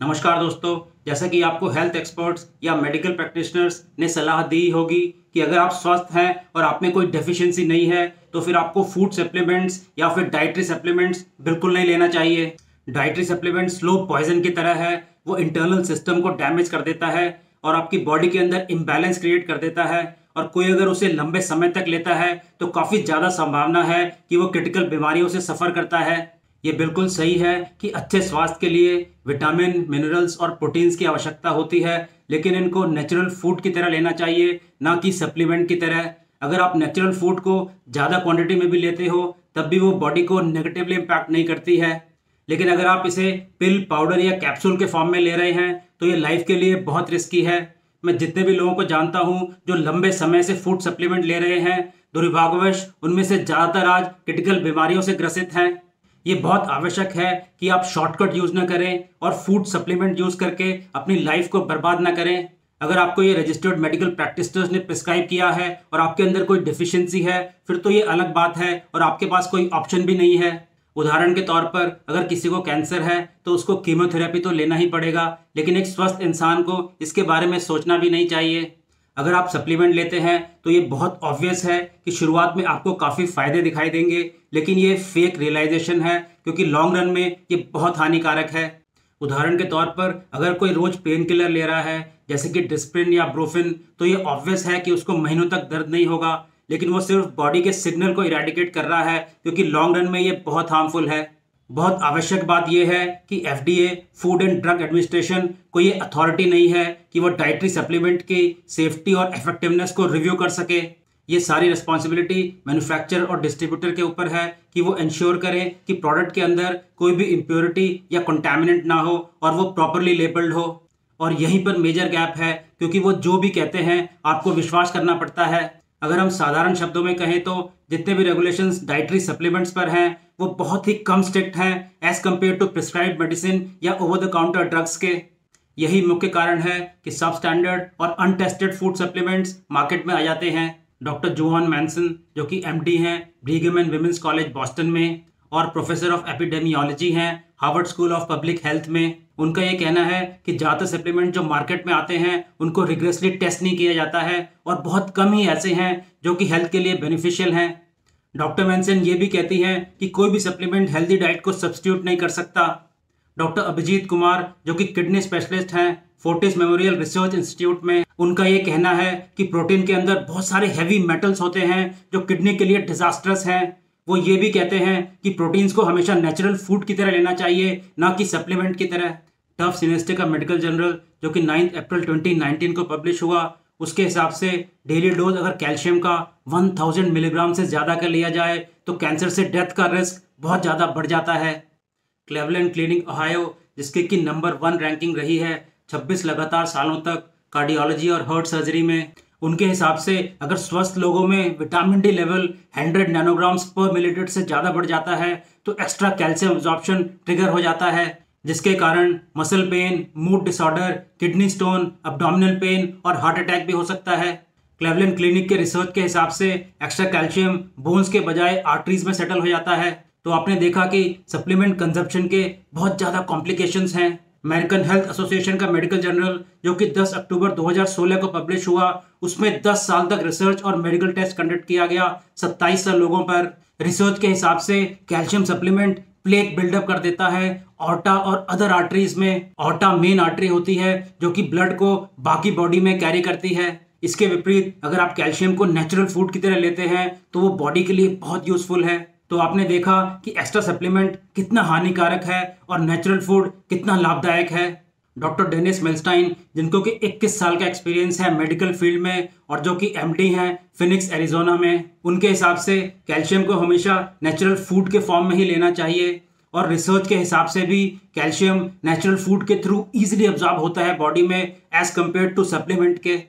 नमस्कार दोस्तों। जैसा कि आपको हेल्थ एक्सपर्ट्स या मेडिकल प्रैक्टिशनर्स ने सलाह दी होगी कि अगर आप स्वस्थ हैं और आप में कोई डेफिशिएंसी नहीं है तो फिर आपको फूड सप्लीमेंट्स या फिर डाइटरी सप्लीमेंट्स बिल्कुल नहीं लेना चाहिए। डाइटरी सप्लीमेंट्स स्लो पॉइजन की तरह है, वो इंटरनल सिस्टम को डैमेज कर देता है और आपकी बॉडी के अंदर इम्बैलेंस क्रिएट कर देता है। और कोई अगर उसे लंबे समय तक लेता है तो काफ़ी ज़्यादा संभावना है कि वो क्रिटिकल बीमारियों से सफ़र करता है। ये बिल्कुल सही है कि अच्छे स्वास्थ्य के लिए विटामिन, मिनरल्स और प्रोटीन्स की आवश्यकता होती है, लेकिन इनको नेचुरल फूड की तरह लेना चाहिए, ना कि सप्लीमेंट की तरह। अगर आप नेचुरल फूड को ज़्यादा क्वांटिटी में भी लेते हो तब भी वो बॉडी को नेगेटिवली इम्पैक्ट नहीं करती है। लेकिन अगर आप इसे पिल, पाउडर या कैप्सूल के फॉर्म में ले रहे हैं तो ये लाइफ के लिए बहुत रिस्की है। मैं जितने भी लोगों को जानता हूँ जो लंबे समय से फूड सप्लीमेंट ले रहे हैं, दुर्भाग्यवश उनमें से ज़्यादातर आज क्रिटिकल बीमारियों से ग्रसित हैं। ये बहुत आवश्यक है कि आप शॉर्टकट यूज ना करें और फूड सप्लीमेंट यूज करके अपनी लाइफ को बर्बाद ना करें। अगर आपको ये रजिस्टर्ड मेडिकल प्रैक्टिशनर्स ने प्रिस्क्राइब किया है और आपके अंदर कोई डिफिशियंसी है फिर तो ये अलग बात है और आपके पास कोई ऑप्शन भी नहीं है। उदाहरण के तौर पर अगर किसी को कैंसर है तो उसको कीमोथेरेपी तो लेना ही पड़ेगा, लेकिन एक स्वस्थ इंसान को इसके बारे में सोचना भी नहीं चाहिए। अगर आप सप्लीमेंट लेते हैं तो ये बहुत ऑब्वियस है कि शुरुआत में आपको काफ़ी फायदे दिखाई देंगे, लेकिन ये फेक रियलाइजेशन है क्योंकि लॉन्ग रन में ये बहुत हानिकारक है। उदाहरण के तौर पर अगर कोई रोज पेन किलर ले रहा है जैसे कि डिस्प्रिन या ब्रोफिन, तो ये ऑब्वियस है कि उसको महीनों तक दर्द नहीं होगा, लेकिन वो सिर्फ बॉडी के सिग्नल को इरेडिकेट कर रहा है क्योंकि लॉन्ग रन में ये बहुत हार्मफुल है। बहुत आवश्यक बात यह है कि FDA, food and drug administration, को ये अथॉरिटी नहीं है कि वो डाइटरी सप्लीमेंट की सेफ्टी और इफेक्टिवनेस को रिव्यू कर सके। ये सारी रिस्पॉन्सिबिलिटी मैन्युफैक्चरर और डिस्ट्रीब्यूटर के ऊपर है कि वो इंश्योर करें कि प्रोडक्ट के अंदर कोई भी इम्प्योरिटी या कंटामिनेंट ना हो और वो प्रॉपरली लेबल्ड हो। और यहीं पर मेजर गैप है क्योंकि वो जो भी कहते हैं आपको विश्वास करना पड़ता है। अगर हम साधारण शब्दों में कहें तो जितने भी रेगुलेशंस डाइटरी सप्लीमेंट्स पर हैं वो बहुत ही कम स्ट्रिक्ट हैं as compare to prescribed medicine या ओवर द काउंटर ड्रग्स के। यही मुख्य कारण है कि सब स्टैंडर्ड और अनटेस्टेड फूड सप्लीमेंट्स मार्केट में आ जाते हैं। डॉक्टर जोहान मैनसन, जो कि एमडी हैं Brigham and women's college Boston में और प्रोफेसर ऑफ एपिडेमियोलॉजी हैं Harvard school of public health में, उनका ये कहना है कि ज़्यादातर सप्लीमेंट जो मार्केट में आते हैं उनको रिग्रेसली टेस्ट नहीं किया जाता है और बहुत कम ही ऐसे हैं जो कि हेल्थ के लिए बेनिफिशियल हैं। डॉक्टर मैनसन ये भी कहती हैं कि कोई भी सप्लीमेंट हेल्दी डाइट को सब्स्टिट्यूट नहीं कर सकता। डॉक्टर अभिजीत कुमार, जो कि किडनी स्पेशलिस्ट हैं फोर्टिस मेमोरियल रिसर्च इंस्टीट्यूट में, उनका ये कहना है कि प्रोटीन के अंदर बहुत सारे हैवी मेटल्स होते हैं जो किडनी के लिए डिजास्टरस हैं। वो ये भी कहते हैं कि प्रोटीन्स को हमेशा नेचुरल फूड की तरह लेना चाहिए, ना कि सप्लीमेंट की तरह। टफ सिनेस्टे का मेडिकल जर्नल, जो कि 9 अप्रैल 2019 को पब्लिश हुआ, उसके हिसाब से डेली डोज अगर कैल्शियम का 1000 मिलीग्राम से ज़्यादा का लिया जाए तो कैंसर से डेथ का रिस्क बहुत ज़्यादा बढ़ जाता है। क्लेवलैंड क्लिनिक ओहायो, जिसके की नंबर 1 रैंकिंग रही है 26 लगातार सालों तक कार्डियोलॉजी और हार्ट सर्जरी में, उनके हिसाब से अगर स्वस्थ लोगों में विटामिन डी लेवल 100 नैनोग्राम्स पर मिलीलीटर से ज़्यादा बढ़ जाता है तो एक्स्ट्रा कैल्शियम एब्जॉर्प्शन ट्रिगर हो जाता है, जिसके कारण muscle pain, mood disorder, kidney stone, abdominal pain और हार्ट अटैक भी हो सकता है। क्लेवलैंड क्लिनिक के रिसर्च के हिसाब से एक्स्ट्रा कैल्शियम बोन्स के बजाय आर्टरीज में सेटल हो जाता है। तो आपने देखा कि सप्लीमेंट कंजप्शन के बहुत ज़्यादा कॉम्प्लिकेशंस हैं। अमेरिकन हेल्थ एसोसिएशन का मेडिकल जर्नल, जो कि 10 अक्टूबर 2016 को पब्लिश हुआ, उसमें 10 साल तक रिसर्च और मेडिकल टेस्ट कंडक्ट किया गया 27 लोगों पर। रिसर्च के हिसाब से कैल्शियम सप्लीमेंट प्लेक बिल्डअप कर देता है ऑर्टा और अदर आर्टरीज में। ऑर्टा मेन आर्टरी होती है जो कि ब्लड को बाकी बॉडी में कैरी करती है। इसके विपरीत अगर आप कैल्शियम को नेचुरल फूड की तरह लेते हैं तो वो बॉडी के लिए बहुत यूजफुल है। तो आपने देखा कि एक्स्ट्रा सप्लीमेंट कितना हानिकारक है और नेचुरल फूड कितना लाभदायक है। डॉक्टर डेनिस मेल्स्टाइन, जिनको कि 21 साल का एक्सपीरियंस है मेडिकल फील्ड में और जो कि एमडी हैं फिनिक्स एरिजोना में, उनके हिसाब से कैल्शियम को हमेशा नेचुरल फूड के फॉर्म में ही लेना चाहिए। और रिसर्च के हिसाब से भी कैल्शियम नेचुरल फूड के थ्रू ईजिली अब्जॉर्ब होता है बॉडी में एज कम्पेयर टू सप्लीमेंट के।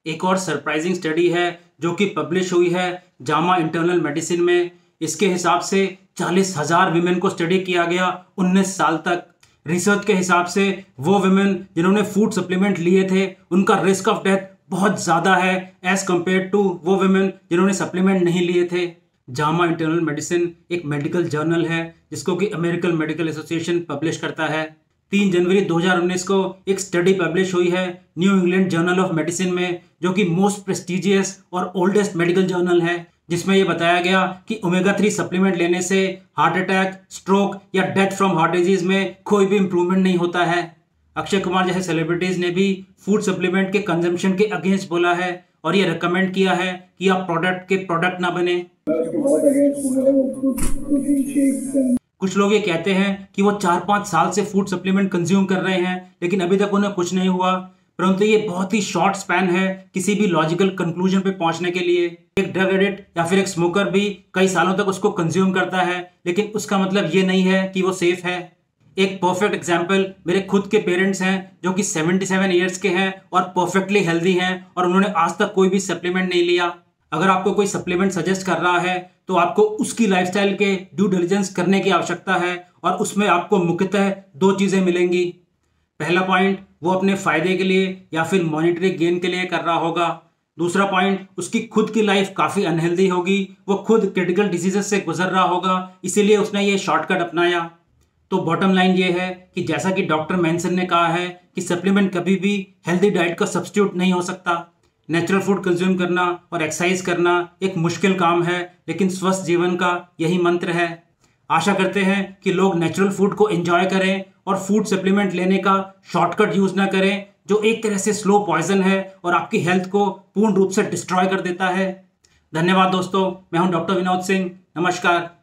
एक और सरप्राइजिंग स्टडी है जो कि पब्लिश हुई है जामा इंटरनल मेडिसिन में। इसके हिसाब से 40,000 विमेन को स्टडी किया गया 19 साल तक। रिसर्च के हिसाब से वो विमेन जिन्होंने फूड सप्लीमेंट लिए थे उनका रिस्क ऑफ डेथ बहुत ज़्यादा है एज कम्पेयर टू वो विमेन जिन्होंने सप्लीमेंट नहीं लिए थे। जामा इंटरनल मेडिसिन एक मेडिकल जर्नल है जिसको कि अमेरिकन मेडिकल एसोसिएशन पब्लिश करता है। 3 जनवरी 2019 को एक स्टडी पब्लिश हुई है new England journal of medicine में, जो कि मोस्ट प्रेस्टिजियस और ओल्डेस्ट मेडिकल जर्नल है, जिसमें यह बताया गया कि ओमेगा 3 सप्लीमेंट लेने से हार्ट अटैक, स्ट्रोक या डेथ फ्रॉम हार्ट डिजीज में कोई भी इंप्रूवमेंट नहीं होता है। अक्षय कुमार जैसे सेलिब्रिटीज ने भी फूड सप्लीमेंट के कंजम्पशन के अगेंस्ट बोला है और ये रिकमेंड किया है कि आप प्रोडक्ट ना बने। कुछ लोग ये कहते हैं कि वो 4-5 साल से फूड सप्लीमेंट कंज्यूम कर रहे हैं लेकिन अभी तक उन्हें कुछ नहीं हुआ, परंतु ये बहुत ही शॉर्ट स्पैन है किसी भी लॉजिकल कंक्लूजन पे पहुंचने के लिए। एक ड्रग एडिक्ट या फिर एक स्मोकर भी कई सालों तक उसको कंज्यूम करता है, लेकिन उसका मतलब ये नहीं है कि वो सेफ है। एक परफेक्ट एग्जाम्पल मेरे खुद के पेरेंट्स हैं जो कि 77 ईयर्स के हैं और परफेक्टली हेल्दी हैं और उन्होंने आज तक कोई भी सप्लीमेंट नहीं लिया। अगर आपको कोई सप्लीमेंट सजेस्ट कर रहा है तो आपको उसकी लाइफस्टाइल के ड्यू डिलिजेंस करने की आवश्यकता है और उसमें आपको मुख्यतः 2 चीज़ें मिलेंगी। पहला पॉइंट, वो अपने फायदे के लिए या फिर मॉनिटरी गेन के लिए कर रहा होगा। दूसरा पॉइंट, उसकी खुद की लाइफ काफ़ी अनहेल्दी होगी, वो खुद क्रिटिकल डिजीजेस से गुजर रहा होगा, इसीलिए उसने ये शॉर्टकट अपनाया। तो बॉटम लाइन ये है कि जैसा कि डॉक्टर मैनसन ने कहा है कि सप्लीमेंट कभी भी हेल्दी डाइट का सब्स्टिट्यूट नहीं हो सकता। नेचुरल फूड कंज्यूम करना और एक्सरसाइज करना एक मुश्किल काम है, लेकिन स्वस्थ जीवन का यही मंत्र है। आशा करते हैं कि लोग नेचुरल फूड को एंजॉय करें और फूड सप्लीमेंट लेने का शॉर्टकट यूज ना करें, जो एक तरह से स्लो पॉइजन है और आपकी हेल्थ को पूर्ण रूप से डिस्ट्रॉय कर देता है। धन्यवाद दोस्तों, मैं हूं डॉक्टर विनोद सिंह। नमस्कार।